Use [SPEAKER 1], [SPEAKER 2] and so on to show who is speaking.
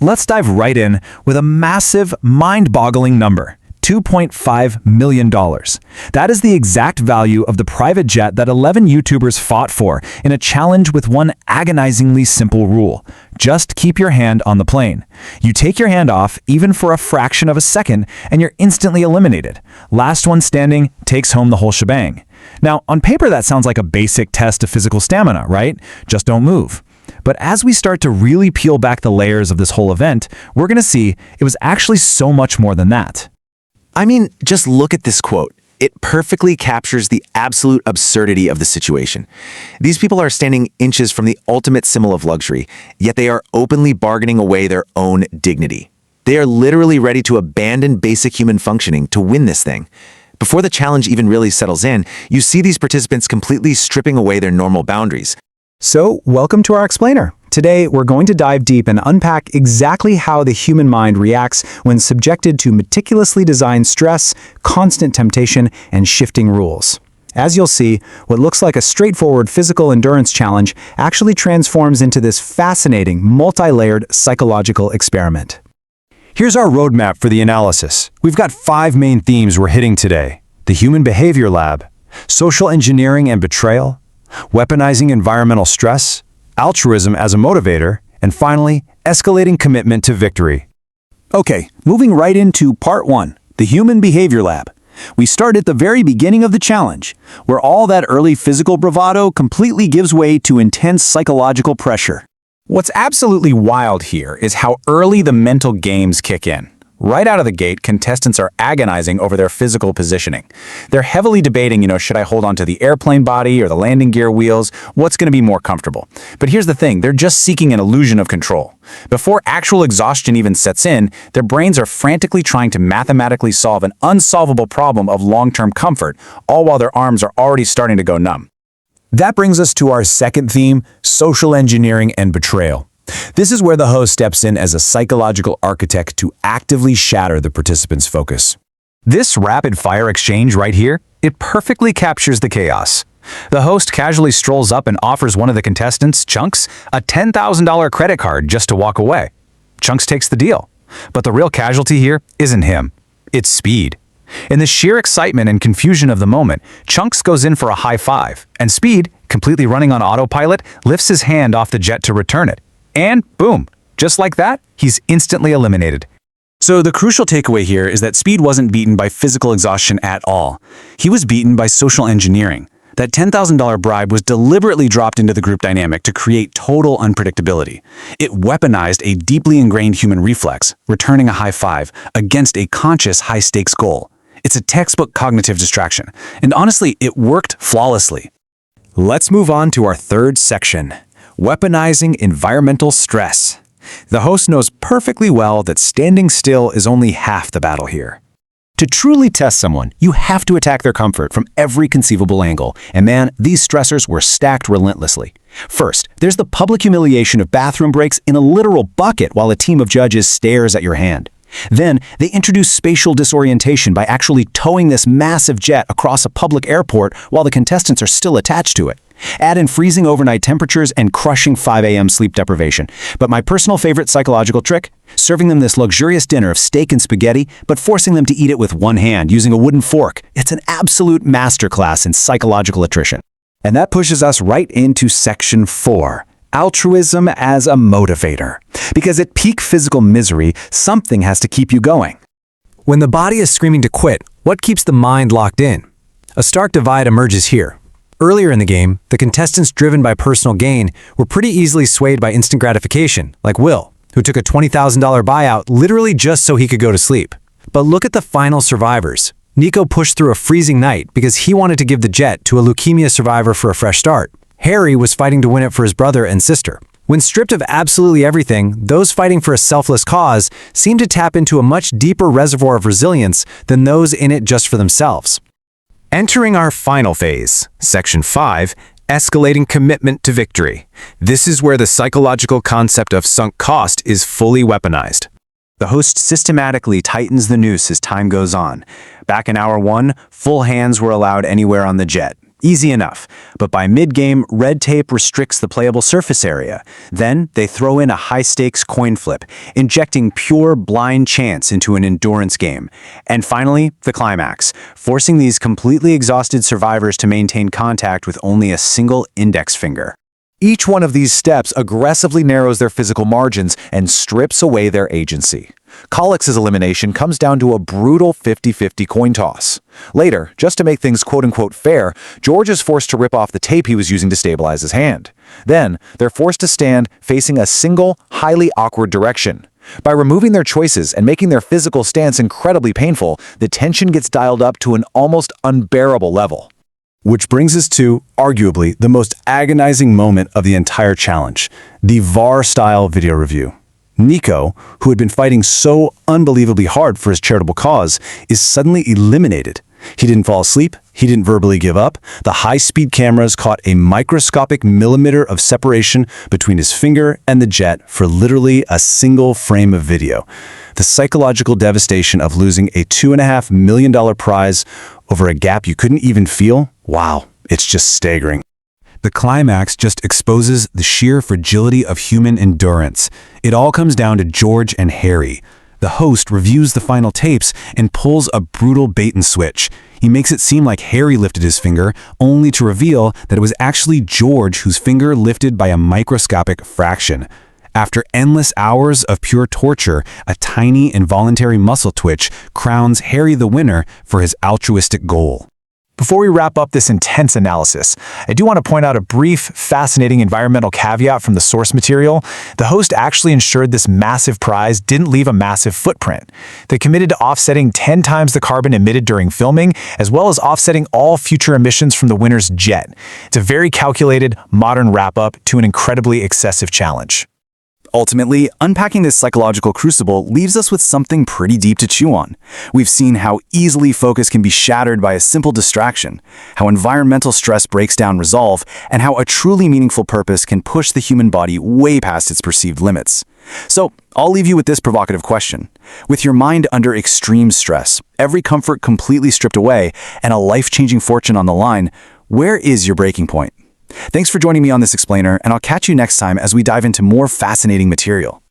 [SPEAKER 1] Let's dive right in with a massive, mind-boggling number. $2.5 million. That is the exact value of the private jet that 11 YouTubers fought for in a challenge with one agonizingly simple rule. Just keep your hand on the plane. You take your hand off, even for a fraction of a second, and you're instantly eliminated. Last one standing takes home the whole shebang. Now, on paper that sounds like a basic test of physical stamina, right? Just don't move. But as we start to really peel back the layers of this whole event, we're going to see it was actually so much more than that.
[SPEAKER 2] I mean, just look at this quote. It perfectly captures the absolute absurdity of the situation. These people are standing inches from the ultimate symbol of luxury, yet they are openly bargaining away their own dignity. They are literally ready to abandon basic human functioning to win this thing. Before the challenge even really settles in, you see these participants completely stripping away their normal boundaries.
[SPEAKER 1] So, welcome to our explainer. Today, we're going to dive deep and unpack exactly how the human mind reacts when subjected to meticulously designed stress, constant temptation, and shifting rules. As you'll see, what looks like a straightforward physical endurance challenge actually transforms into this fascinating, multi-layered psychological experiment. Here's our roadmap for the analysis. We've got 5 main themes we're hitting today: the human behavior lab, social engineering and betrayal, weaponizing environmental stress, altruism as a motivator, and finally, escalating commitment to victory. Okay, moving right into part 1, the human behavior lab. We start at the very beginning of the challenge, where all that early physical bravado completely gives way to intense psychological pressure. What's absolutely wild here is how early the mental games kick in. Right out of the gate, contestants are agonizing over their physical positioning. They're heavily debating, should I hold on to the airplane body or the landing gear wheels? What's going to be more comfortable? But here's the thing, they're just seeking an illusion of control. Before actual exhaustion even sets in, their brains are frantically trying to mathematically solve an unsolvable problem of long-term comfort, all while their arms are already starting to go numb. That brings us to our second theme, social engineering and betrayal. This is where the host steps in as a psychological architect to actively shatter the participants' focus. This rapid-fire exchange right here, it perfectly captures the chaos. The host casually strolls up and offers one of the contestants, Chunks, a $10,000 credit card just to walk away. Chunks takes the deal. But the real casualty here isn't him. It's Speed. In the sheer excitement and confusion of the moment, Chunks goes in for a high five, and Speed, completely running on autopilot, lifts his hand off the jet to return it. And boom, just like that, he's instantly eliminated. So the crucial takeaway here is that Speed wasn't beaten by physical exhaustion at all. He was beaten by social engineering. That $10,000 bribe was deliberately dropped into the group dynamic to create total unpredictability. It weaponized a deeply ingrained human reflex, returning a high five, against a conscious high-stakes goal. It's a textbook cognitive distraction, and honestly, it worked flawlessly. Let's move on to our third section. Weaponizing environmental stress. The host knows perfectly well that standing still is only half the battle here. To truly test someone, you have to attack their comfort from every conceivable angle, and man, these stressors were stacked relentlessly. First, there's the public humiliation of bathroom breaks in a literal bucket while a team of judges stares at your hand. Then, they introduce spatial disorientation by actually towing this massive jet across a public airport while the contestants are still attached to it. Add in freezing overnight temperatures and crushing 5 a.m. sleep deprivation. But my personal favorite psychological trick? Serving them this luxurious dinner of steak and spaghetti, but forcing them to eat it with one hand using a wooden fork. It's an absolute masterclass in psychological attrition. And that pushes us right into section 4. Altruism as a motivator. Because at peak physical misery, something has to keep you going. When the body is screaming to quit, what keeps the mind locked in? A stark divide emerges here. Earlier in the game, the contestants driven by personal gain were pretty easily swayed by instant gratification, like Will, who took a $20,000 buyout literally just so he could go to sleep. But look at the final survivors. Nico pushed through a freezing night because he wanted to give the jet to a leukemia survivor for a fresh start. Harry was fighting to win it for his brother and sister. When stripped of absolutely everything, those fighting for a selfless cause seem to tap into a much deeper reservoir of resilience than those in it just for themselves. Entering our final phase, Section 5, escalating commitment to victory. This is where the psychological concept of sunk cost is fully weaponized. The host systematically tightens the noose as time goes on. Back in hour 1, full hands were allowed anywhere on the jet. Easy enough, but by mid-game, red tape restricts the playable surface area. Then, they throw in a high-stakes coin flip, injecting pure blind chance into an endurance game. And finally, the climax, forcing these completely exhausted survivors to maintain contact with only a single index finger. Each one of these steps aggressively narrows their physical margins and strips away their agency. Colix's elimination comes down to a brutal 50-50 coin toss. Later, just to make things quote-unquote fair, George is forced to rip off the tape he was using to stabilize his hand. Then, they're forced to stand facing a single, highly awkward direction. By removing their choices and making their physical stance incredibly painful, the tension gets dialed up to an almost unbearable level. Which brings us to, arguably, the most agonizing moment of the entire challenge, the VAR-style video review. Nico, who had been fighting so unbelievably hard for his charitable cause, is suddenly eliminated. He didn't fall asleep, he didn't verbally give up. The high-speed cameras caught a microscopic millimeter of separation between his finger and the jet for literally a single frame of video. The psychological devastation of losing a $2.5 million prize over a gap you couldn't even feel? Wow, it's just staggering. The climax just exposes the sheer fragility of human endurance. It all comes down to George and Harry. The host reviews the final tapes and pulls a brutal bait and switch. He makes it seem like Harry lifted his finger, only to reveal that it was actually George whose finger lifted by a microscopic fraction. After endless hours of pure torture, a tiny involuntary muscle twitch crowns Harry the winner for his altruistic goal. Before we wrap up this intense analysis, I do want to point out a brief, fascinating environmental caveat from the source material. The host actually ensured this massive prize didn't leave a massive footprint. They committed to offsetting 10 times the carbon emitted during filming, as well as offsetting all future emissions from the winner's jet. It's a very calculated, modern wrap-up to an incredibly excessive challenge. Ultimately, unpacking this psychological crucible leaves us with something pretty deep to chew on. We've seen how easily focus can be shattered by a simple distraction, how environmental stress breaks down resolve, and how a truly meaningful purpose can push the human body way past its perceived limits. So, I'll leave you with this provocative question. With your mind under extreme stress, every comfort completely stripped away, and a life-changing fortune on the line, where is your breaking point? Thanks for joining me on this explainer, and I'll catch you next time as we dive into more fascinating material.